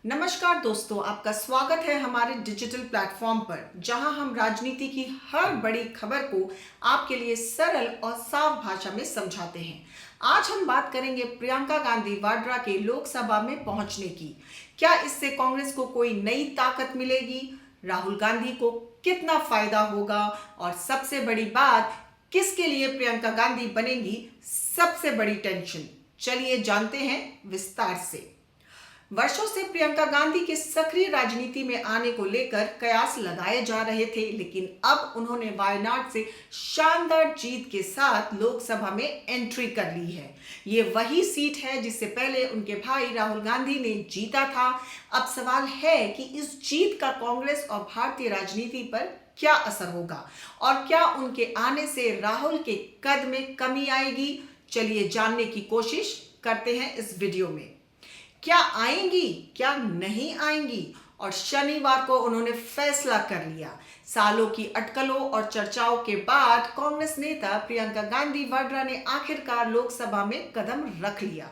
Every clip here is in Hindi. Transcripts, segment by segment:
नमस्कार दोस्तों, आपका स्वागत है हमारे डिजिटल प्लेटफॉर्म पर, जहां हम राजनीति की हर बड़ी खबर को आपके लिए सरल और साफ भाषा में समझाते हैं। आज हम बात करेंगे प्रियंका गांधी वाड्रा के लोकसभा में पहुंचने की। क्या इससे कांग्रेस को कोई नई ताकत मिलेगी? राहुल गांधी को कितना फायदा होगा? और सबसे बड़ी बात, किसके लिए प्रियंका गांधी बनेगी सबसे बड़ी टेंशन? चलिए जानते हैं विस्तार से। वर्षों से प्रियंका गांधी के सक्रिय राजनीति में आने को लेकर कयास लगाए जा रहे थे, लेकिन अब उन्होंने वायनाड से शानदार जीत के साथ लोकसभा में एंट्री कर ली है। ये वही सीट है जिससे पहले उनके भाई राहुल गांधी ने जीता था। अब सवाल है कि इस जीत का कांग्रेस और भारतीय राजनीति पर क्या असर होगा और क्या उनके आने से राहुल के कद में कमी आएगी? चलिए जानने की कोशिश करते हैं इस वीडियो में। क्या आएंगी, क्या नहीं आएंगी? और शनिवार को उन्होंने फैसला कर लिया। सालों की अटकलों और चर्चाओं के बाद कांग्रेस नेता प्रियंका गांधी वाड्रा ने आखिरकार लोकसभा में कदम रख लिया।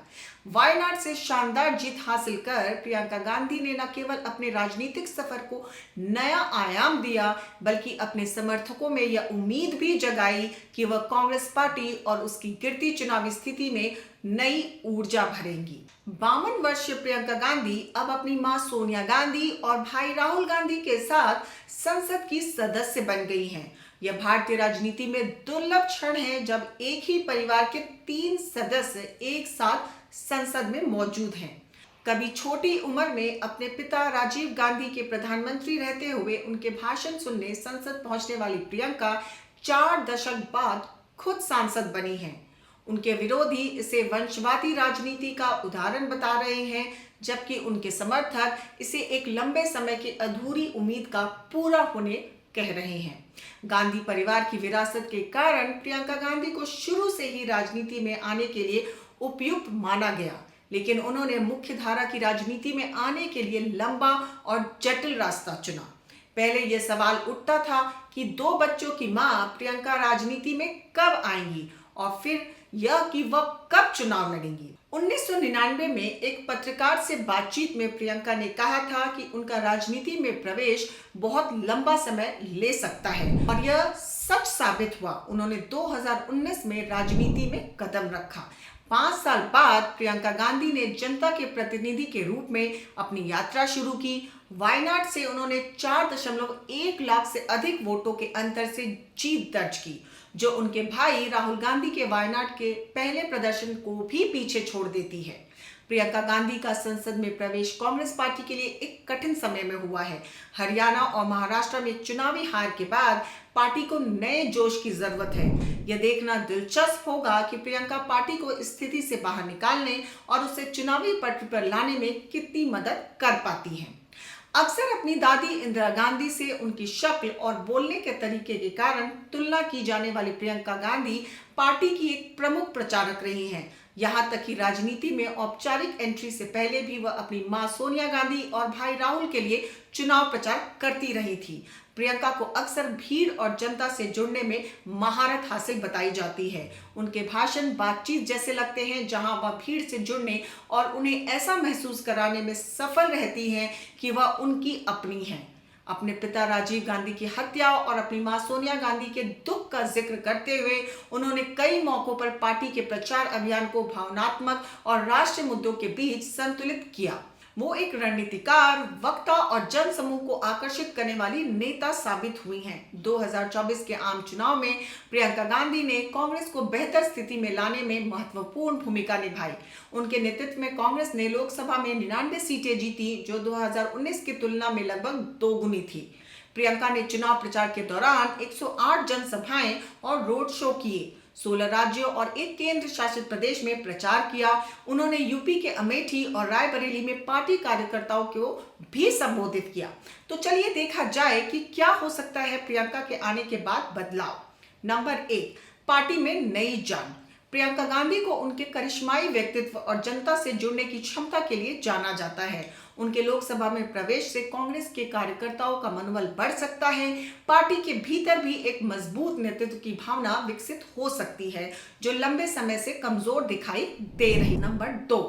वायनाड से शानदार जीत हासिल कर प्रियंका गांधी ने न केवल अपने राजनीतिक सफर को नया आयाम दिया, बल्कि अपने समर्थकों में यह उम्मीद भी जगाई कि वह कांग्रेस पार्टी और उसकी गिरती चुनावी स्थिति में नई ऊर्जा भरेंगी। 52 वर्षीय प्रियंका गांधी अब अपनी मां सोनिया गांधी और भाई राहुल गांधी के साथ संसद की सदस्य बन गई हैं। यह भारतीय राजनीति में दुर्लभ क्षण है जब एक ही परिवार के 3 सदस्य एक साथ संसद में मौजूद हैं। कभी छोटी उम्र में अपने पिता राजीव गांधी के प्रधानमंत्री रहते हुए उनके भाषण सुनने संसद पहुंचने वाली प्रियंका 4 दशक बाद खुद सांसद बनी हैं। उनके विरोधी इसे वंशवादी राजनीति का उदाहरण बता रहे हैं, जबकि उनके समर्थक इसे एक लंबे समय की अधूरी उम्मीद का पूरा होने कह रहे हैं। गांधी परिवार की विरासत के कारण प्रियंका गांधी को शुरू से ही राजनीति में आने के लिए उपयुक्त माना गया, लेकिन उन्होंने मुख्य धारा की राजनीति में आने के लिए लंबा और जटिल रास्ता चुना। पहले यह सवाल उठता था कि 2 बच्चों की मां प्रियंका राजनीति में कब आएंगी, और फिर यह कि वह कब चुनाव लड़ेंगी। 1999 में एक पत्रकार से बातचीत में प्रियंका ने कहा था कि उनका राजनीति में प्रवेश बहुत लंबा समय ले सकता है, और यह सच साबित हुआ। उन्होंने 2019 में राजनीति में कदम रखा। 5 साल बाद प्रियंका गांधी ने जनता के प्रतिनिधि के रूप में अपनी यात्रा शुरू की। वायनाड से उन्होंने 4.1 लाख से अधिक वोटों के अंतर से जीत दर्ज की, जो उनके भाई राहुल गांधी के वायनाड के पहले प्रदर्शन को भी पीछे छोड़ देती है। प्रियंका गांधी का संसद में प्रवेश कांग्रेस पार्टी के लिए एक कठिन समय में हुआ है। हरियाणा और महाराष्ट्र में चुनावी हार के बाद पार्टी को नए जोश की जरूरत है। यह देखना दिलचस्प होगा कि प्रियंका पार्टी को इस स्थिति से बाहर निकालने और उसे चुनावी पटरी पर लाने में कितनी मदद कर पाती हैं। अक्सर अपनी दादी इंदिरा गांधी से उनकी शक्ल और बोलने के तरीके के कारण तुलना की जाने वाली प्रियंका गांधी पार्टी की एक प्रमुख प्रचारक रही हैं। यहाँ तक कि राजनीति में औपचारिक एंट्री से पहले भी वह अपनी मां सोनिया गांधी और भाई राहुल के लिए चुनाव प्रचार करती रही थी। प्रियंका को अक्सर भीड़ और जनता से जुड़ने में महारत हासिल बताई जाती है। उनके भाषण बातचीत जैसे लगते हैं, जहां वह भीड़ से जुड़ने और उन्हें ऐसा महसूस कराने में सफल रहती हैं कि वह उनकी अपनी हैं। अपने पिता राजीव गांधी की हत्या और अपनी मां सोनिया गांधी के दुख का जिक्र करते हुए उन्होंने कई मौकों पर पार्टी के प्रचार अभियान को भावनात्मक और राष्ट्रीय मुद्दों के बीच संतुलित किया। वो एक रणनीतिकार, वक्ता और जन समूह को आकर्षित करने वाली नेता साबित हुई हैं। 2024 के आम चुनाव में प्रियंका गांधी ने कांग्रेस को बेहतर स्थिति में लाने में महत्वपूर्ण भूमिका निभाई। उनके नेतृत्व में कांग्रेस ने लोकसभा में 99 सीटें जीती, जो 2019 की तुलना में लगभग दोगुनी थी। प्रियंका ने चुनाव प्रचार के दौरान 108 जनसभाएं और रोड शो किए, 16 राज्यों और एक केंद्र शासित प्रदेश में प्रचार किया। उन्होंने यूपी के अमेठी और रायबरेली में पार्टी कार्यकर्ताओं को भी संबोधित किया। तो चलिए देखा जाए कि क्या हो सकता है प्रियंका के आने के बाद बदलाव। नंबर 1, पार्टी में नई जान। प्रियंका गांधी को उनके करिश्माई व्यक्तित्व और जनता से जुड़ने की क्षमता के लिए जाना जाता है। उनके लोकसभा में प्रवेश से कांग्रेस के कार्यकर्ताओं का मनोबल बढ़ सकता है। पार्टी के भीतर भी एक मजबूत नेतृत्व की भावना विकसित हो सकती है, जो लंबे समय से कमजोर दिखाई दे रही। नंबर 2,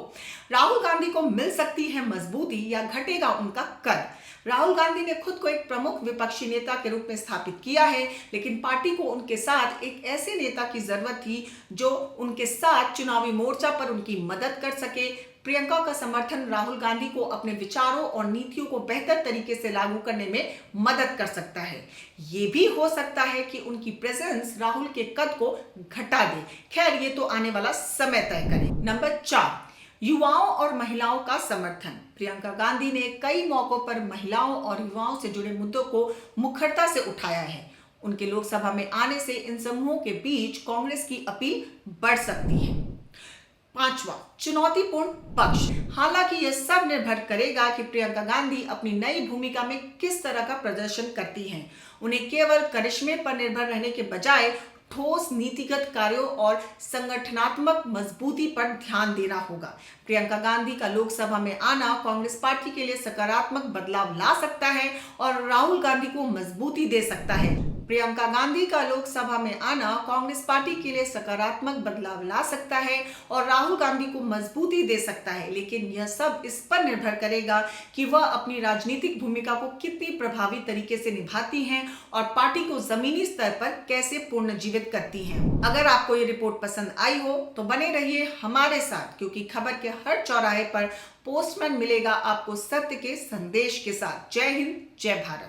राहुल गांधी को मिल सकती है मजबूती या घटेगा उनका कद। राहुल गांधी ने खुद को एक प्रमुख विपक्षी नेता के रूप में स्थापित किया है, लेकिन पार्टी को उनके साथ एक ऐसे नेता की जरूरत थी जो उनके साथ चुनावी मोर्चा पर उनकी मदद कर सके। प्रियंका का समर्थन राहुल गांधी को अपने विचारों और नीतियों को बेहतर तरीके से लागू करने में मदद कर सकता है। ये भी हो सकता है कि उनकी प्रेजेंस राहुल के कद को घटा दे। खैर, ये तो आने वाला समय तय करे। नंबर 4, युवाओं और महिलाओं का समर्थन। प्रियंका गांधी ने कई मौकों पर महिलाओं और युवाओं से जुड़े मुद्दों को मुखरता से उठाया है। उनके लोकसभा में आने से इन समूहों के बीच कांग्रेस की अपील बढ़ सकती है। 5वां, चुनौतीपूर्ण पक्ष। हालांकि यह सब निर्भर करेगा कि प्रियंका गांधी अपनी नई भूमिका में किस तरह का प्रदर्शन करती हैं। उन्हें केवल करिश्मे पर निर्भर रहने के बजाय ठोस नीतिगत कार्यों और संगठनात्मक मजबूती पर ध्यान देना होगा। प्रियंका गांधी का लोकसभा में आना कांग्रेस पार्टी के लिए सकारात्मक बदलाव ला सकता है और राहुल गांधी को मजबूती दे सकता है। प्रियंका गांधी का लोकसभा में आना कांग्रेस पार्टी के लिए सकारात्मक बदलाव ला सकता है और राहुल गांधी को मजबूती दे सकता है, लेकिन यह सब इस पर निर्भर करेगा कि वह अपनी राजनीतिक भूमिका को कितनी प्रभावी तरीके से निभाती हैं और पार्टी को जमीनी स्तर पर कैसे पुनर्जीवित करती हैं। अगर आपको ये रिपोर्ट पसंद आई हो तो बने रहिए हमारे साथ, क्योंकि खबर के हर चौराहे पर पोस्टमैन मिलेगा आपको सत्य के संदेश के साथ। जय हिंद, जय भारत।